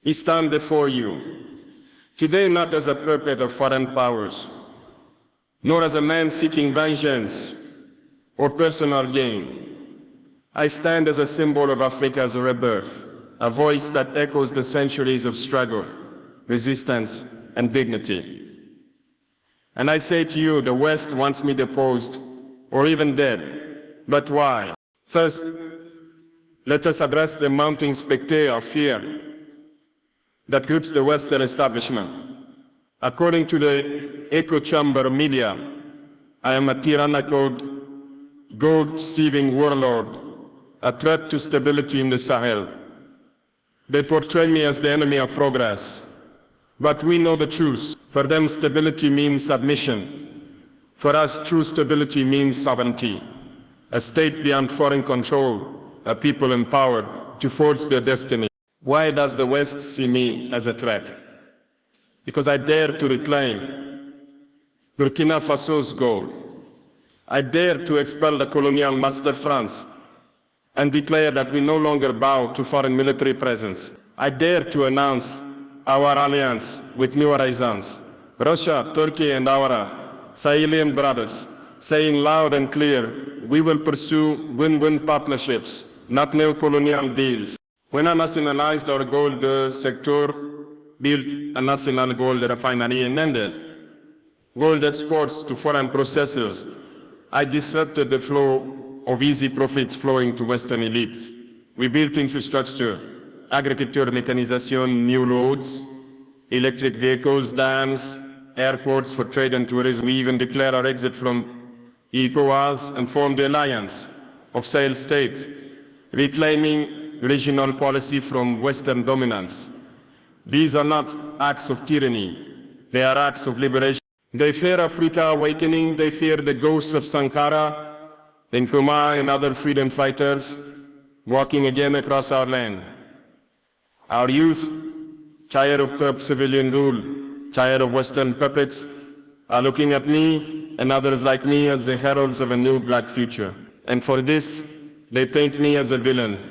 I stand before you, today not as a puppet of foreign powers, nor as a man seeking vengeance or personal gain. I stand as a symbol of Africa's rebirth, a voice that echoes the centuries of struggle, resistance, and dignity. And I say to you, the West wants me deposed, or even dead. But why? First, let us address the mounting specter of fear that grips the Western establishment. According to the echo chamber media, I am a tyrannical, gold-thieving warlord, a threat to stability in the Sahel. They portray me as the enemy of progress. But we know the truth. For them, stability means submission. For us, true stability means sovereignty. A state beyond foreign control, a people empowered to forge their destiny. Why does the West see me as a threat? Because I dare to reclaim Burkina Faso's gold. I dare to expel the colonial master France and declare that we no longer bow to foreign military presence. I dare to announce our alliance with new horizons, Russia, Turkey, and our Sahelian brothers, saying loud and clear, we will pursue win-win partnerships, not neo-colonial deals. When I nationalized our gold sector, built a national gold refinery and ended gold exports to foreign processors, I disrupted the flow of easy profits flowing to Western elites. We built infrastructure, agriculture mechanization, new roads, electric vehicles, dams, airports for trade and tourism. We even declared our exit from ECOWAS and formed the alliance of Sahel states, reclaiming regional policy from Western dominance. These are not acts of tyranny, they are acts of liberation. They fear Africa awakening, they fear the ghosts of Sankara, Nkrumah, and other freedom fighters walking again across our land. Our youth, tired of corrupt civilian rule, tired of Western puppets, are looking at me and others like me as the heralds of a new black future. And for this, they paint me as a villain.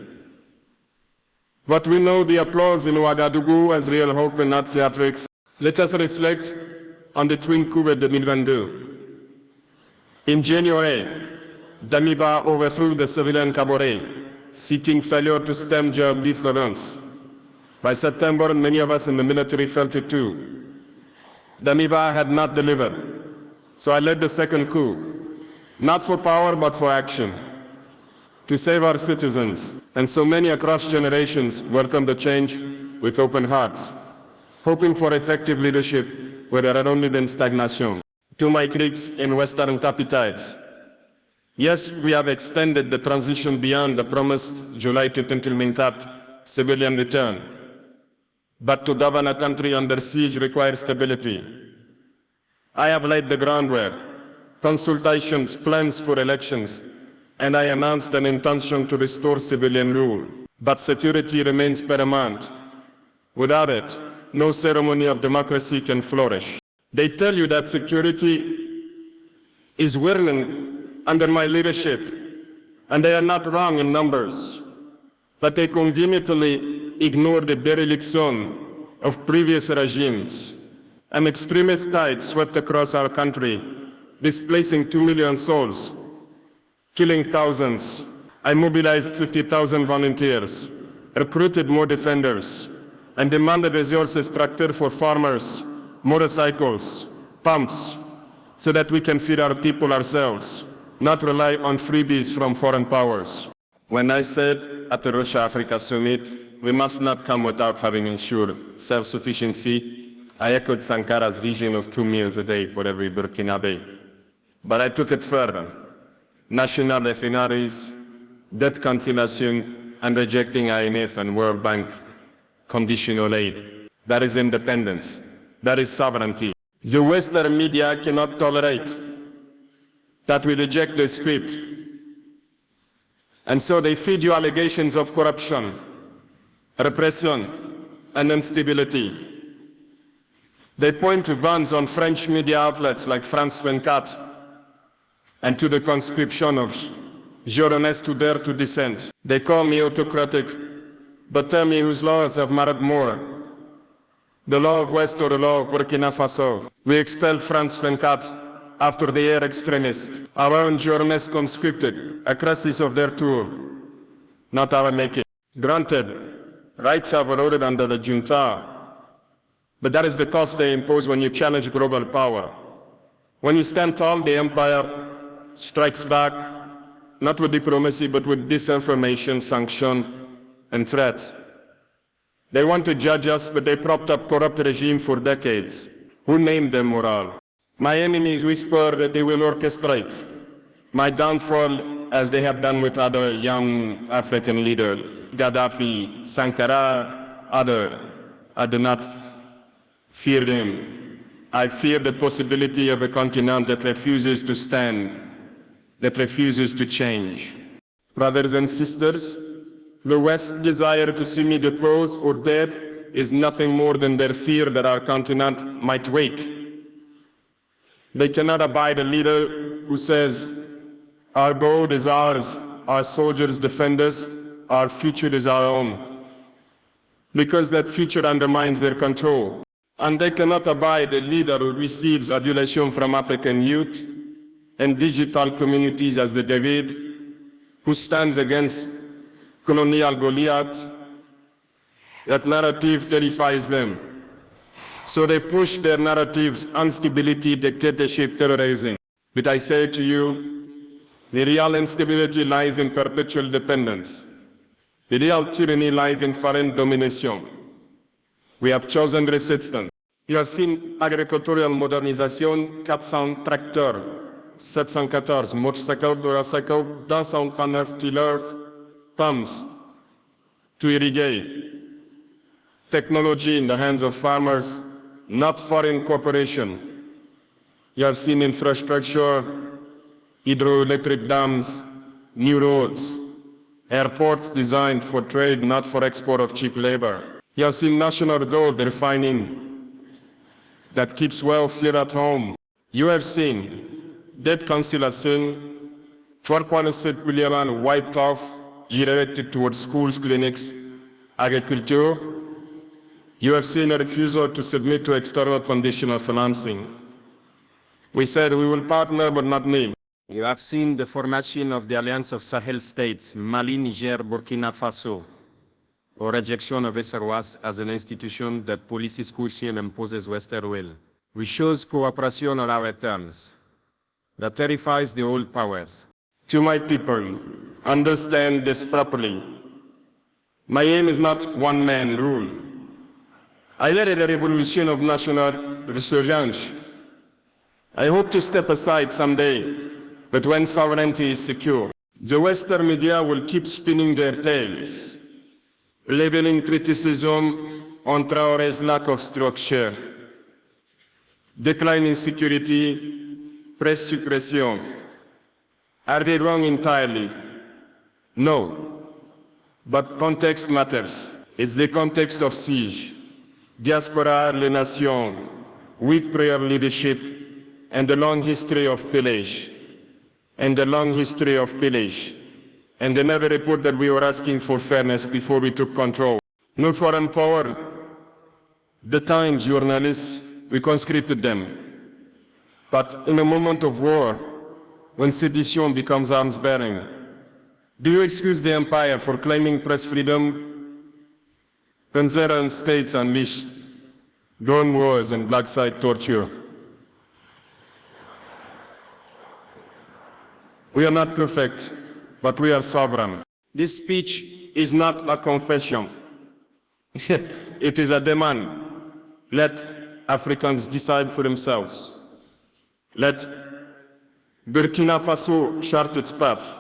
But we know the applause in Ouagadougou as real hope and not theatrics. Let us reflect on the twin coup de 2022. In January, Damiba overthrew the civilian cabaret, citing failure to stem job difference. By September, many of us in the military felt it too. Damiba had not delivered, so I led the second coup, not for power but for action, to save our citizens. And so many across generations welcomed the change with open hearts, hoping for effective leadership where there had only been stagnation. To my critics in Western capitals, yes, we have extended the transition beyond the promised July 2024 civilian return. But to govern a country under siege requires stability. I have laid the groundwork, consultations, plans for elections, and I announced an intention to restore civilian rule. But security remains paramount. Without it, no ceremony of democracy can flourish. They tell you that security is whirling under my leadership, and they are not wrong in numbers. But they conveniently ignore the dereliction of previous regimes. An extremist tide swept across our country, displacing 2 million souls, killing thousands. I mobilized 50,000 volunteers, recruited more defenders, and demanded resources structured for farmers, motorcycles, pumps, so that we can feed our people ourselves, not rely on freebies from foreign powers. When I said at the Russia-Africa summit, we must not come without having ensured self-sufficiency, I echoed Sankara's vision of 2 meals a day for every Burkinabe. But I took it further. National refineries, debt cancellation, and rejecting IMF and World Bank conditional aid. That is independence. That is sovereignty. The Western media cannot tolerate that we reject the script. And so they feed you allegations of corruption, repression, and instability. They point to bans on French media outlets like France 24 and to the conscription of journalists who dare to dissent. They call me autocratic, but tell me whose laws have mattered more, The law of West or the law of Burkina Faso. We expelled France 24 after they are extremists. Our own journalists conscripted, a crisis of their tour, not our making. Granted, rights have eroded under the junta, but that is the cost they impose when you challenge global power. When you stand tall, the empire strikes back, not with diplomacy, but with disinformation, sanction, and threats. They want to judge us, but they propped up corrupt regime for decades. Who named them moral? My enemies whisper that they will orchestrate my downfall as they have done with other young African leaders, Gaddafi, Sankara, others. I do not fear them. I fear the possibility of a continent that refuses to stand, that refuses to change. Brothers and sisters, the West's desire to see me deposed or dead is nothing more than their fear that our continent might wake. They cannot abide a leader who says, our gold is ours, our soldiers defend us, our future is our own. Because that future undermines their control. And they cannot abide a leader who receives adulation from African youth and digital communities as the David, who stands against colonial Goliath. That narrative terrifies them. So they push their narratives, instability, dictatorship, terrorism. But I say to you, the real instability lies in perpetual dependence. The real tyranny lies in foreign domination. We have chosen resistance. You have seen agricultural modernization, 400 tracteurs, 714 motorcycles, 239 tillers, pumps to irrigate. Technology in the hands of farmers, not foreign corporation. You have seen infrastructure, hydroelectric dams, new roads, airports designed for trade, not for export of cheap labor. You have seen national gold refining that keeps wealth here at home. You have seen debt cancellation, 12.7 billion wiped off, redirected towards schools, clinics, agriculture. You have seen a refusal to submit to external conditional financing. We said we will partner but not name. You have seen the formation of the Alliance of Sahel States, Mali, Niger, Burkina Faso, or rejection of SROAS as an institution that policies cushion and imposes Western will. We chose cooperation on our terms. That terrifies the old powers. To my people, understand this properly. My aim is not one-man rule. I led a revolution of national resurgence. I hope to step aside someday, but when sovereignty is secure, the Western media will keep spinning their tales, labeling criticism on Traore's lack of structure, declining security, press suppression. Are they wrong entirely? No. But context matters. It's the context of siege, diaspora, les nations, weak prayer leadership, and the long history of pillage. And the long history of pillage. And they never report that we were asking for fairness before we took control. No foreign power. The Times journalists, we conscripted them. But in a moment of war, when sedition becomes arms-bearing, do you excuse the empire for claiming press freedom? Panzera states unleashed drone wars and black site torture. We are not perfect, but we are sovereign. This speech is not a confession. It is a demand. Let Africans decide for themselves. Let Burkina Faso chart its path.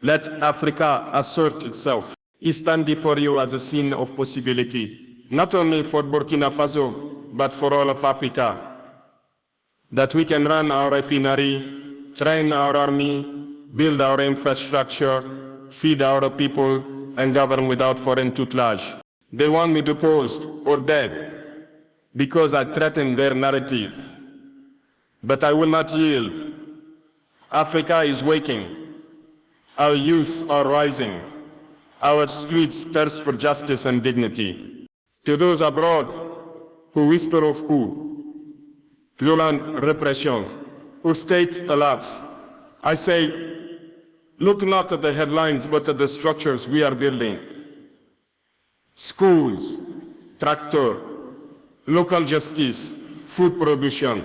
Let Africa assert itself. I stand before you as a scene of possibility, not only for Burkina Faso, but for all of Africa. That we can run our refinery, train our army, build our infrastructure, feed our people, and govern without foreign tutelage. They want me deposed or dead, because I threaten their narrative. But I will not yield. Africa is waking. Our youth are rising. Our streets thirst for justice and dignity. To those abroad, who whisper of coup, violent repression, who state collapse. I say, look not at the headlines, but at the structures we are building. Schools, tractor, local justice, food production.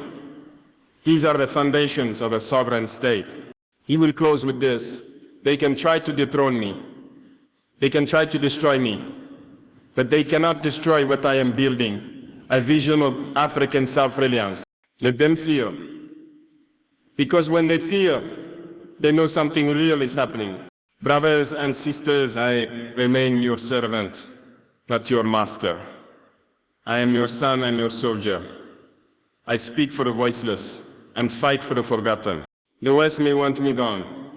These are the foundations of a sovereign state. He will close with this. They can try to dethrone me. They can try to destroy me. But they cannot destroy what I am building, a vision of African self-reliance. Let them fear. Because when they fear, they know something real is happening. Brothers and sisters, I remain your servant, not your master. I am your son and your soldier. I speak for the voiceless and fight for the forgotten. The West may want me gone,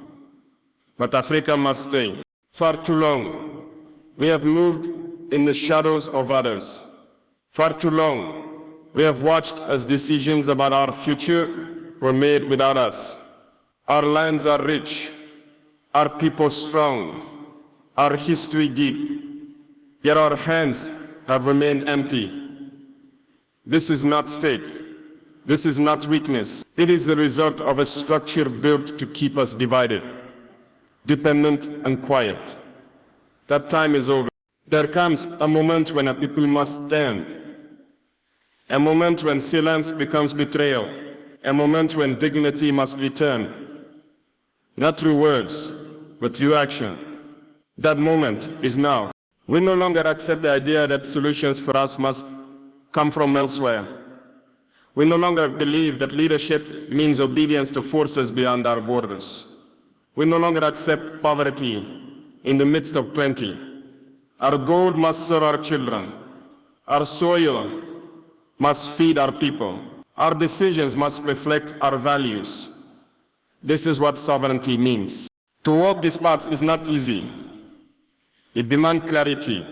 but Africa must stay. Far too long, we have moved in the shadows of others. Far too long, we have watched as decisions about our future were made without us. Our lands are rich, our people strong, our history deep, yet our hands have remained empty. This is not fate. This is not weakness. It is the result of a structure built to keep us divided, dependent and quiet. That time is over. There comes a moment when a people must stand, a moment when silence becomes betrayal, a moment when dignity must return, not through words, but through action. That moment is now. We no longer accept the idea that solutions for us must come from elsewhere. We no longer believe that leadership means obedience to forces beyond our borders. We no longer accept poverty in the midst of plenty. Our gold must serve our children. Our soil must feed our people. Our decisions must reflect our values. This is what sovereignty means. To walk this path is not easy. It demands clarity.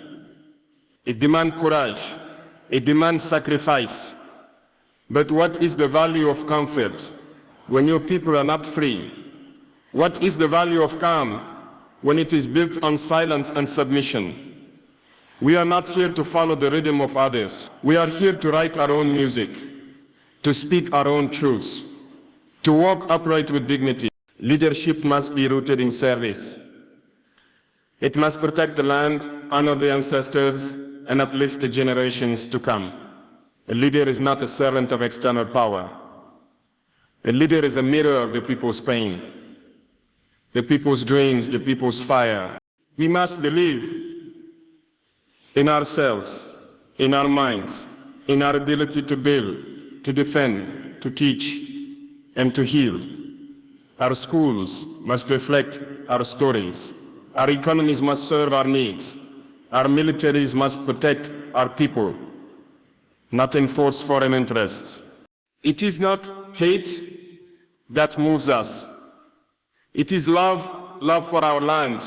It demands courage. It demands sacrifice. But what is the value of comfort when your people are not free? What is the value of calm when it is built on silence and submission? We are not here to follow the rhythm of others. We are here to write our own music, to speak our own truths, to walk upright with dignity. Leadership must be rooted in service. It must protect the land, honor the ancestors, and uplift the generations to come. A leader is not a servant of external power. A leader is a mirror of the people's pain, the people's dreams, the people's fire. We must believe in ourselves, in our minds, in our ability to build, to defend, to teach, and to heal. Our schools must reflect our stories. Our economies must serve our needs. Our militaries must protect our people, not enforce foreign interests. It is not hate that moves us. It is love, love for our land,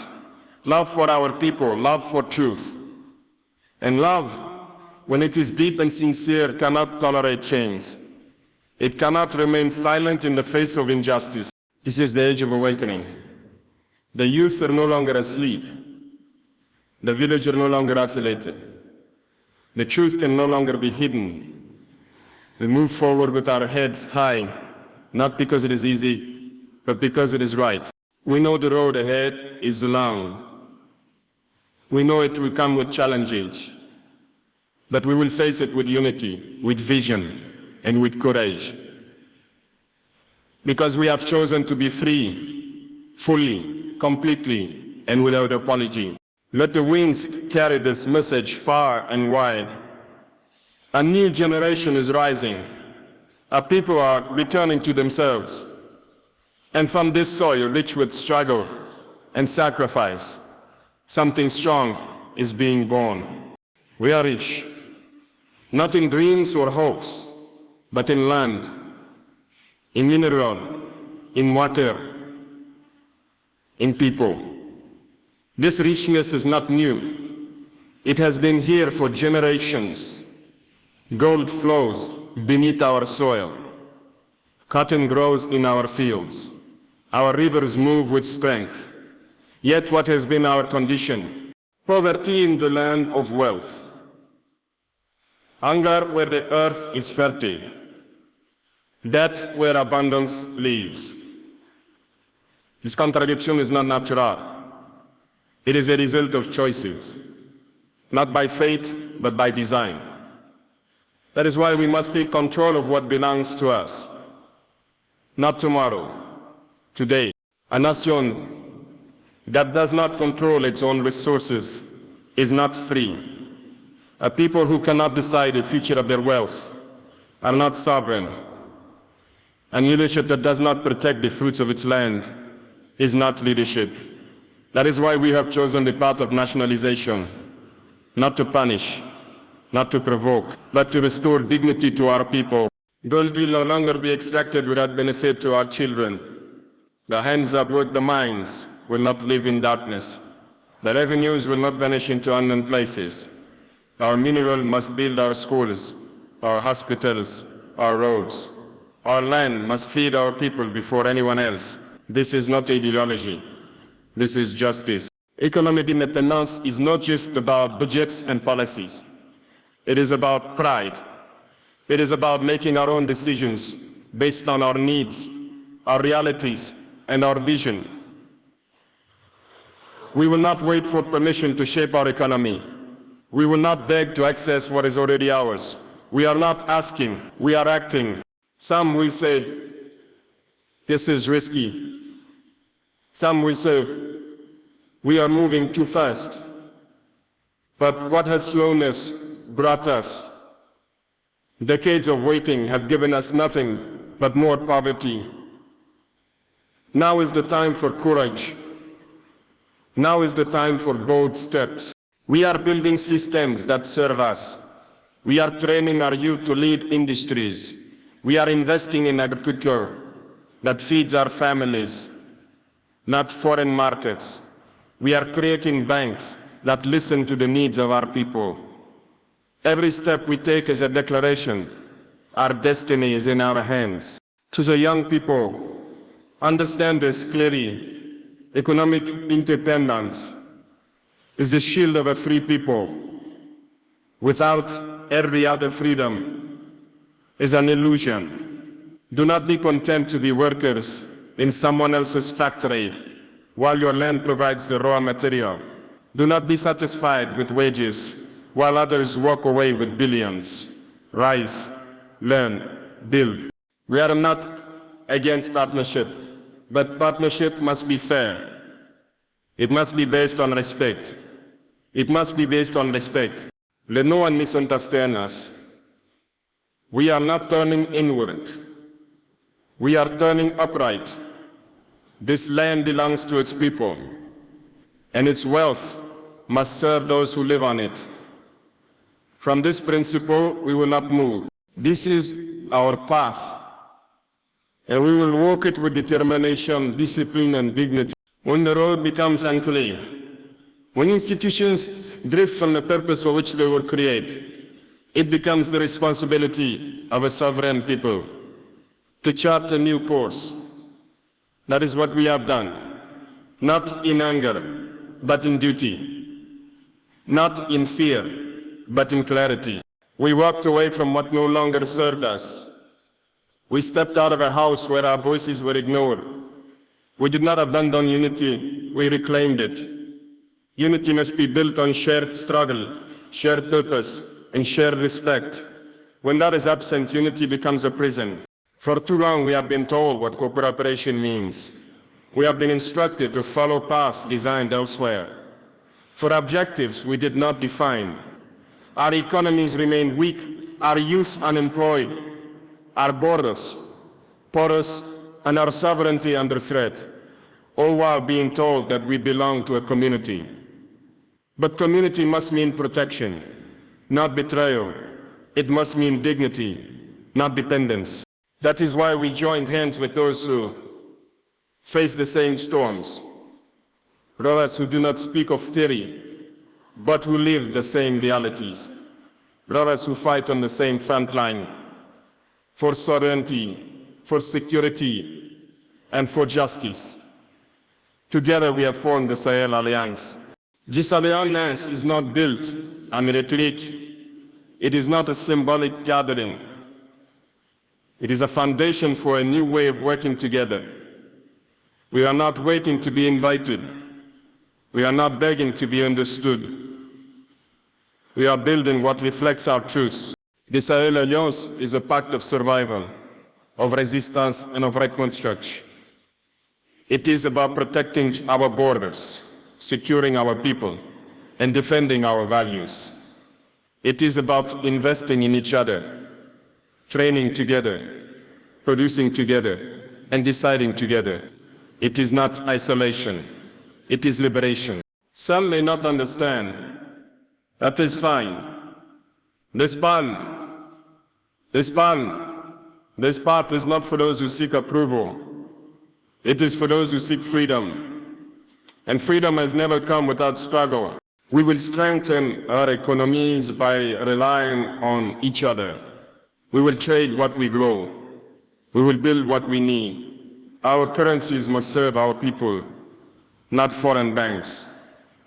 love for our people, love for truth. And love, when it is deep and sincere, cannot tolerate change. It cannot remain silent in the face of injustice. This is the age of awakening. The youth are no longer asleep. The village are no longer isolated. The truth can no longer be hidden. We move forward with our heads high, not because it is easy, but because it is right. We know the road ahead is long. We know it will come with challenges, but we will face it with unity, with vision, and with courage. Because we have chosen to be free, fully, completely, and without apology. Let the winds carry this message far and wide. A new generation is rising. Our people are returning to themselves. And from this soil rich with struggle and sacrifice, something strong is being born. We are rich, not in dreams or hopes, but in land, in mineral, in water, in people. This richness is not new. It has been here for generations. Gold flows beneath our soil. Cotton grows in our fields. Our rivers move with strength. Yet what has been our condition? Poverty in the land of wealth. Hunger where the earth is fertile. Death where abundance lives. This contradiction is not natural. It is a result of choices, not by fate, but by design. That is why we must take control of what belongs to us. Not tomorrow, today. A nation that does not control its own resources is not free. A people who cannot decide the future of their wealth are not sovereign. And leadership that does not protect the fruits of its land is not leadership. That is why we have chosen the path of nationalization, not to punish, not to provoke, but to restore dignity to our people. Gold will no longer be extracted without benefit to our children. The hands that work the mines will not live in darkness. The revenues will not vanish into unknown places. Our mineral must build our schools, our hospitals, our roads. Our land must feed our people before anyone else. This is not ideology. This is justice. Economic independence is not just about budgets and policies. It is about pride. It is about making our own decisions based on our needs, our realities, and our vision. We will not wait for permission to shape our economy. We will not beg to access what is already ours. We are not asking, we are acting. Some will say, this is risky. Some will say, we are moving too fast. But what has slowness brought us? Decades of waiting have given us nothing but more poverty. Now is the time for courage. Now is the time for bold steps. We are building systems that serve us. We are training our youth to lead industries. We are investing in agriculture that feeds our families, not foreign markets. We are creating banks that listen to the needs of our people. Every step we take is a declaration. Our destiny is in our hands. To the young people, understand this clearly. Economic independence is the shield of a free people. Without every other freedom is an illusion. Do not be content to be workers in someone else's factory while your land provides the raw material. Do not be satisfied with wages while others walk away with billions. Rise, learn, build. We are not against partnership, but partnership must be fair. It must be based on respect. It must be based on respect. Let no one misunderstand us. We are not turning inward. We are turning upright. This land belongs to its people, and its wealth must serve those who live on it. From this principle, we will not move. This is our path, and we will walk it with determination, discipline, and dignity. When the road becomes unclear, when institutions drift from the purpose for which they were created, it becomes the responsibility of a sovereign people to chart a new course. That is what we have done, not in anger, but in duty, not in fear, but in clarity. We walked away from what no longer served us. We stepped out of a house where our voices were ignored. We did not abandon unity, we reclaimed it. Unity must be built on shared struggle, shared purpose, and shared respect. When that is absent, unity becomes a prison. For too long, we have been told what cooperation means. We have been instructed to follow paths designed elsewhere. For objectives we did not define. Our economies remain weak, our youth unemployed, our borders porous, and our sovereignty under threat, all while being told that we belong to a community. But community must mean protection, not betrayal. It must mean dignity, not dependence. That is why we joined hands with those who face the same storms, brothers who do not speak of theory, but who live the same realities, brothers who fight on the same front line for sovereignty, for security, and for justice. Together we have formed the Sahel Alliance. This alliance is not built on rhetoric, It is not a symbolic gathering. It is a foundation for a new way of working together. We are not waiting to be invited. We are not begging to be understood. We are building what reflects our truths. The Sahel Alliance is a pact of survival, of resistance, and of reconstruction. It is about protecting our borders, securing our people, and defending our values. It is about investing in each other, training together, producing together, and deciding together. It is not isolation. It is liberation. Some may not understand. That is fine. This path is not for those who seek approval. It is for those who seek freedom. And freedom has never come without struggle. We will strengthen our economies by relying on each other. We will trade what we grow. We will build what we need. Our currencies must serve our people, not foreign banks.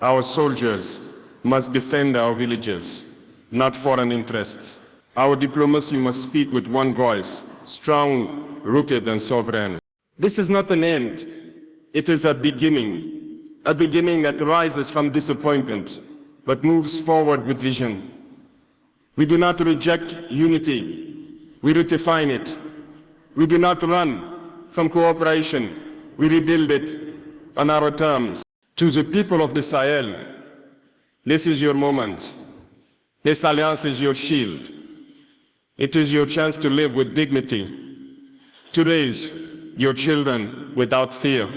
Our soldiers must defend our villages, not foreign interests. Our diplomacy must speak with one voice, strong, rooted, and sovereign. This is not an end. It is a beginning that rises from disappointment, but moves forward with vision. We do not reject unity. We redefine it. We do not run from cooperation. We rebuild it on our terms. To the people of the Sahel, this is your moment. This alliance is your shield. It is your chance to live with dignity, to raise your children without fear,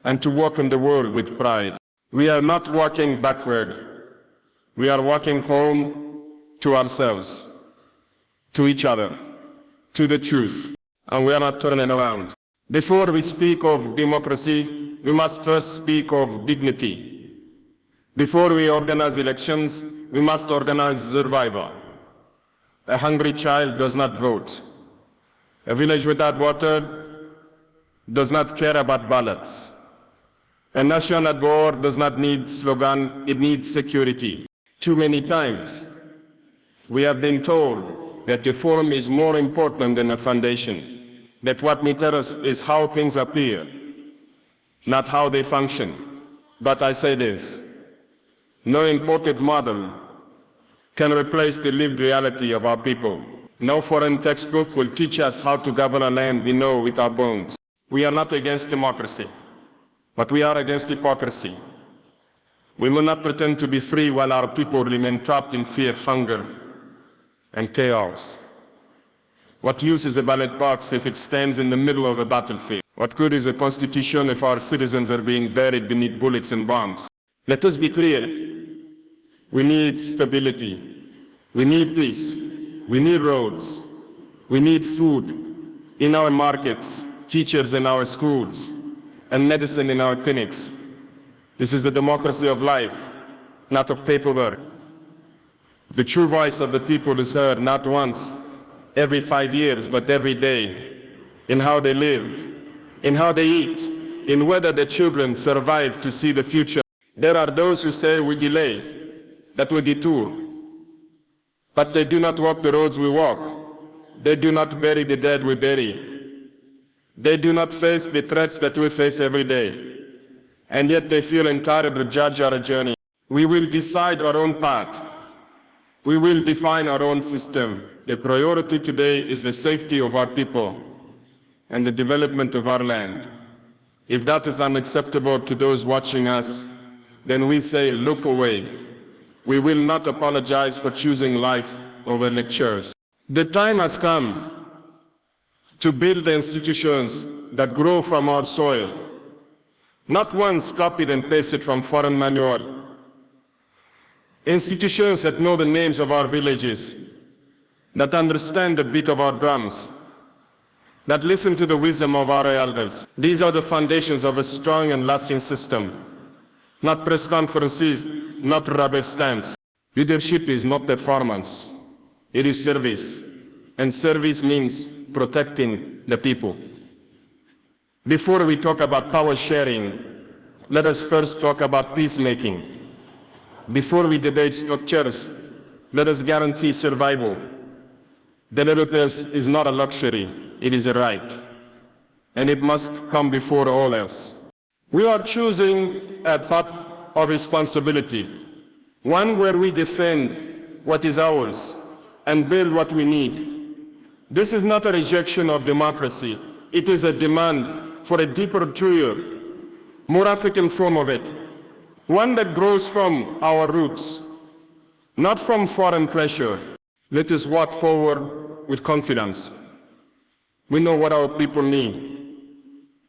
and to walk in the world with pride. We are not walking backward. We are walking home to ourselves, to each other, to the truth, and we are not turning around. Before we speak of democracy, we must first speak of dignity. Before we organize elections, we must organize survival. A hungry child does not vote. A village without water does not care about ballots. A nation at war does not need slogan, it needs security. Too many times, we have been told that the form is more important than the foundation, that what matters is how things appear, not how they function. But I say this, no imported model can replace the lived reality of our people. No foreign textbook will teach us how to govern a land we know with our bones. We are not against democracy, but we are against hypocrisy. We will not pretend to be free while our people remain trapped in fear, hunger, and chaos. What use is a ballot box if it stands in the middle of a battlefield? What good is a constitution if our citizens are being buried beneath bullets and bombs? Let us be clear. We need stability. We need peace. We need roads. We need food in our markets, teachers in our schools, and medicine in our clinics. This is the democracy of life, not of paperwork. The true voice of the people is heard not once, every 5 years, but every day, in how they live, in how they eat, in whether their children survive to see the future. There are those who say we delay, that we detour, but they do not walk the roads we walk. They do not bury the dead we bury. They do not face the threats that we face every day, and yet they feel entitled to judge our journey. We will decide our own path. We will define our own system. The priority today is the safety of our people and the development of our land. If that is unacceptable to those watching us, then we say, look away. We will not apologize for choosing life over lectures. The time has come to build the institutions that grow from our soil, not ones copied and pasted from foreign manual. Institutions that know the names of our villages, that understand the beat of our drums, that listen to the wisdom of our elders. These are the foundations of a strong and lasting system. Not press conferences, not rubber stamps. Leadership is not performance. It is service. And service means protecting the people. Before we talk about power sharing, let us first talk about peacemaking. Before we debate structures, Let us guarantee survival. Development is not a luxury, it is a right. And it must come before all else. We are choosing a path of responsibility, one where we defend what is ours and build what we need. This is not a rejection of democracy. It is a demand for a deeper, truer, more African form of it, one that grows from our roots, not from foreign pressure. Let us walk forward with confidence. We know what our people need,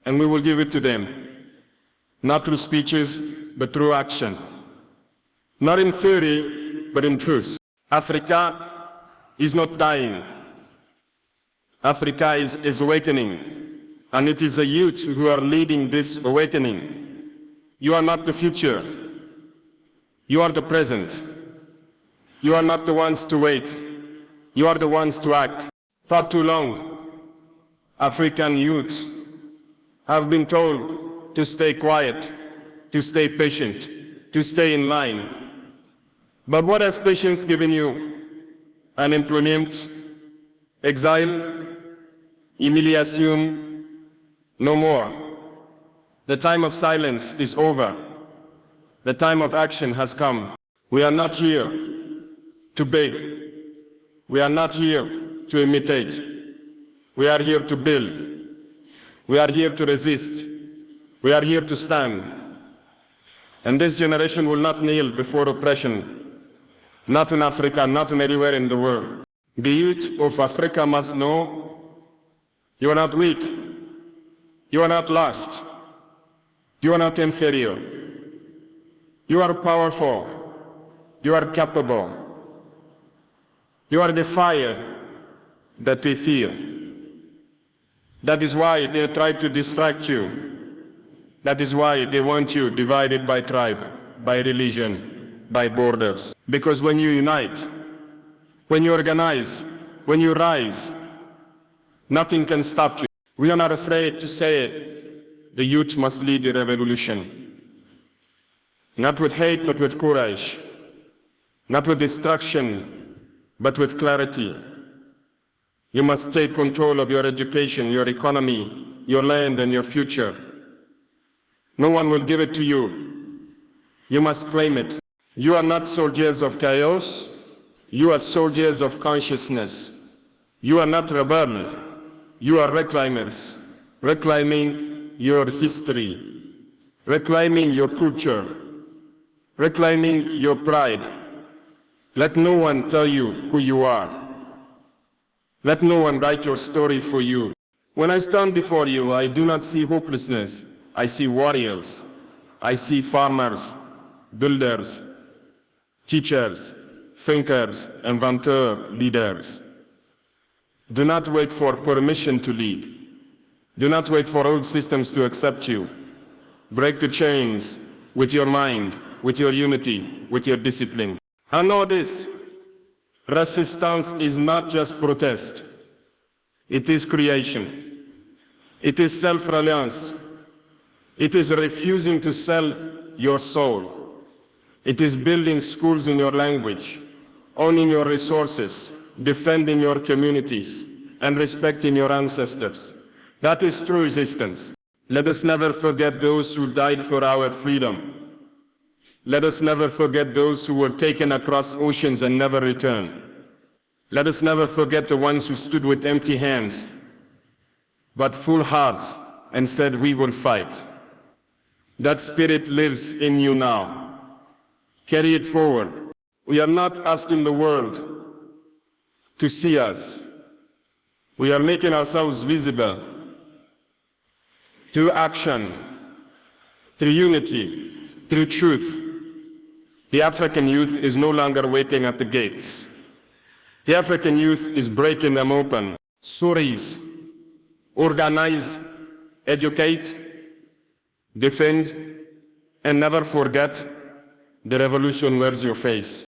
and we will give it to them, not through speeches, but through action. Not in theory, but in truth. Africa is not dying. Africa is awakening, and it is the youth who are leading this awakening. You are not the future. You are the present. You are not the ones to wait. You are the ones to act. For too long, African youth have been told to stay quiet, to stay patient, to stay in line. But what has patience given you? Unemployment, exile, humiliation, no more. The time of silence is over. The time of action has come. We are not here to beg. We are not here to imitate. We are here to build. We are here to resist. We are here to stand. And this generation will not kneel before oppression, not in Africa, not in anywhere in the world. The youth of Africa must know you are not weak. You are not lost. You are not inferior. You are powerful. You are capable. You are the fire that they fear. That is why they try to distract you. That is why they want you divided by tribe, by religion, by borders. Because when you unite, when you organize, when you rise, nothing can stop you. We are not afraid to say it. The youth must lead the revolution. Not with hate, but with courage. Not with destruction, but with clarity. You must take control of your education, your economy, your land, and your future. No one will give it to you. You must claim it. You are not soldiers of chaos. You are soldiers of consciousness. You are not rebels. You are reclaimers, reclaiming your history, reclaiming your culture, reclaiming your pride. Let no one tell you who you are. Let no one write your story for you. When I stand before you, I do not see hopelessness. I see warriors. I see farmers, builders, teachers, thinkers, inventors, leaders. Do not wait for permission to lead. Do not wait for old systems to accept you. Break the chains with your mind, with your unity, with your discipline. I know this. Resistance is not just protest. It is creation. It is self-reliance. It is refusing to sell your soul. It is building schools in your language, owning your resources, defending your communities, and respecting your ancestors. That is true resistance. Let us never forget those who died for our freedom. Let us never forget those who were taken across oceans and never returned. Let us never forget the ones who stood with empty hands, but full hearts, and said, "We will fight." That spirit lives in you now. Carry it forward. We are not asking the world to see us. We are making ourselves visible through action, through unity, through truth. The African youth is no longer waiting at the gates. The African youth is breaking them open. Stories, organize, educate, defend, and never forget the revolution wears your face.